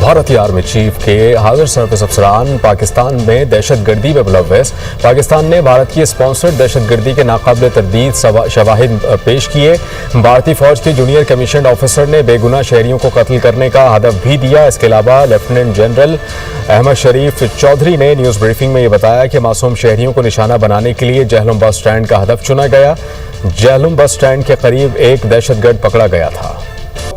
भारतीय army chief के हाजिर सर्विस अफसरान पाकिस्तान में दहशत गर्दी में मुलव्वस। पाकिस्तान ने भारत की स्पॉन्सर्ड दहशत गर्दी के नाकाबिल तरदीद शवाहिद पेश किए। भारतीय फौज के जूनियर कमीशन ऑफिसर ने बेगुनाह शहरियों को कत्ल करने का हदफ भी दिया। इसके अलावा लेफ्टिनेंट जनरल अहमद शरीफ चौधरी ने न्यूज़ ब्रीफिंग में ये बताया कि मासूम शहरियों को निशाना बनाने के लिए जहलम बस स्टैंड का हदफ चुना गया। जहलम बस स्टैंड के करीब एक दहशतगर्द पकड़ा गया था।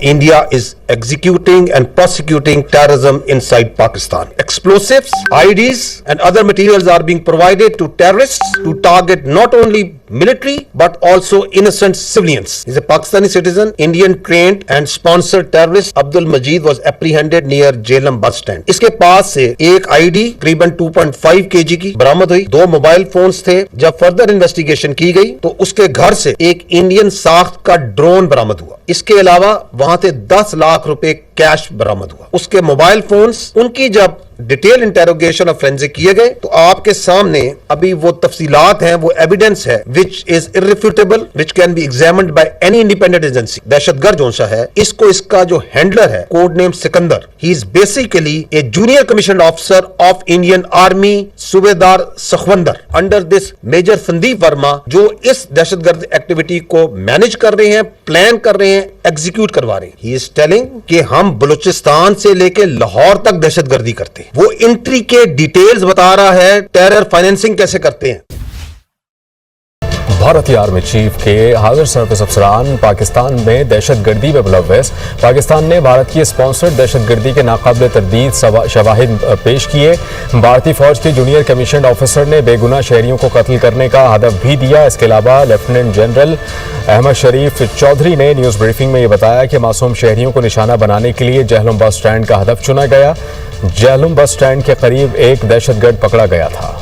India is executing and prosecuting terrorism inside Pakistan. Explosives, IEDs and other materials are being provided to terrorists to target not only military but also innocent civilians. He's a Pakistani citizen, Indian trained and sponsored terrorist Abdul Majid was apprehended near Jhelum bus stand. इसके पास से एक IED करीबन 2.5 kg की बरामद हुई। 2 mobile phones थे। जब further investigation की गई तो उसके घर से एक इंडियन साख्त का ड्रोन बरामद हुआ। इसके अलावा वहां से 10 लाख रुपए कैश बरामद हुआ। उसके मोबाइल फोन्स उनकी जब डिटेल इंटेरोगेशन और फोरेंसिक किए गए तो आपके सामने अभी वो तफसीलात हैं, वो एविडेंस है which is irrefutable, which can be examined by any independent agency. दहशतगर्द जो सा है इसको इसका जो हैंडलर है code name Sikandar, he is basically a junior commission officer of Indian army सूबेदार Sukhwinder under this major Sandeep Verma, जो इस दहशतगर्द एक्टिविटी को मैनेज कर रहे हैं, प्लान कर रहे हैं, एग्जीक्यूट करवा रहे हैं। ही इज टेलिंग कि हम बलूचिस्तान से लेके लाहौर तक दहशतगर्दी करते हैं। वो इंट्री के डिटेल्स बता रहा है, टेरर फाइनेंसिंग कैसे करते हैं। भारतीय आर्मी चीफ के हाजिर सर्विस अफसरान पाकिस्तान में दहशत गर्दी में मुलव्वस। पाकिस्तान ने भारत की स्पॉन्सर्ड दहशत गर्दी के नाकाबिल तरदीद शवाहिद पेश किए। भारतीय फौज के जूनियर कमीशन ऑफिसर ने बेगुनाह शहरियों को कत्ल करने का हदफ भी दिया। इसके अलावा लेफ्टिनेंट जनरल अहमद शरीफ चौधरी ने न्यूज़ ब्रीफिंग में ये बताया कि मासूम शहरियों को निशाना बनाने के लिए जहलम बस स्टैंड का हदफ चुना गया। जहलम बस स्टैंड के करीब एक दहशतगर्द पकड़ा गया था।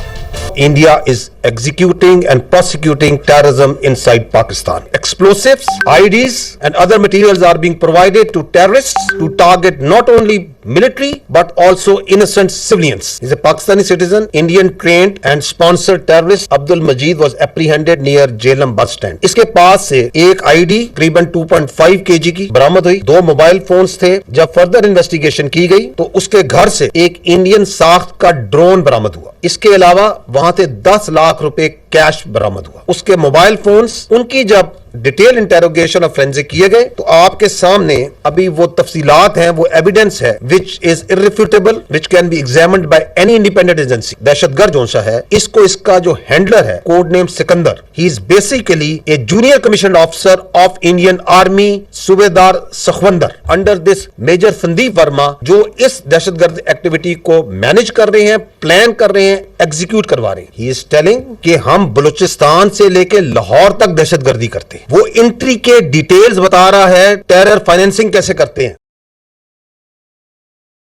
India is executing and prosecuting terrorism inside Pakistan. Explosives, IEDs and other materials are being provided to terrorists to target not only military but also innocent civilians. He's a Pakistani citizen, Indian trained and sponsored terrorist Abdul Majid was apprehended near Jhelum bus stand. इसके पास से एक IED करीबन 2.5 kg की बरामद हुई। 2 mobile phones थे। जब further investigation की गई तो उसके घर से एक इंडियन साख्त का ड्रोन बरामद हुआ। इसके अलावा वहां से 10 लाख रुपए कैश बरामद हुआ। उसके मोबाइल फोन्स उनकी जब डिटेल इंटेरोगेशन और फोरेंसिक किए गए तो आपके सामने अभी वो तफसीलात हैं, वो एविडेंस है which is irrefutable, which can be examined by any independent agency. दहशतगर्द जो सा है इसको इसका जो हैंडलर है code name Sikandar, he is basically a junior commission officer of Indian army सूबेदार Sukhwinder under this major Sandeep Verma, जो इस दहशतगर्द एक्टिविटी को मैनेज कर रहे हैं, प्लान कर रहे हैं, एग्जीक्यूट करवा रहे हैं। ही इज टेलिंग कि हम बलूचिस्तान से लेके लाहौर तक दहशतगर्दी करते हैं। वो इंट्री के डिटेल्स बता रहा है, टेरर फाइनेंसिंग कैसे करते हैं।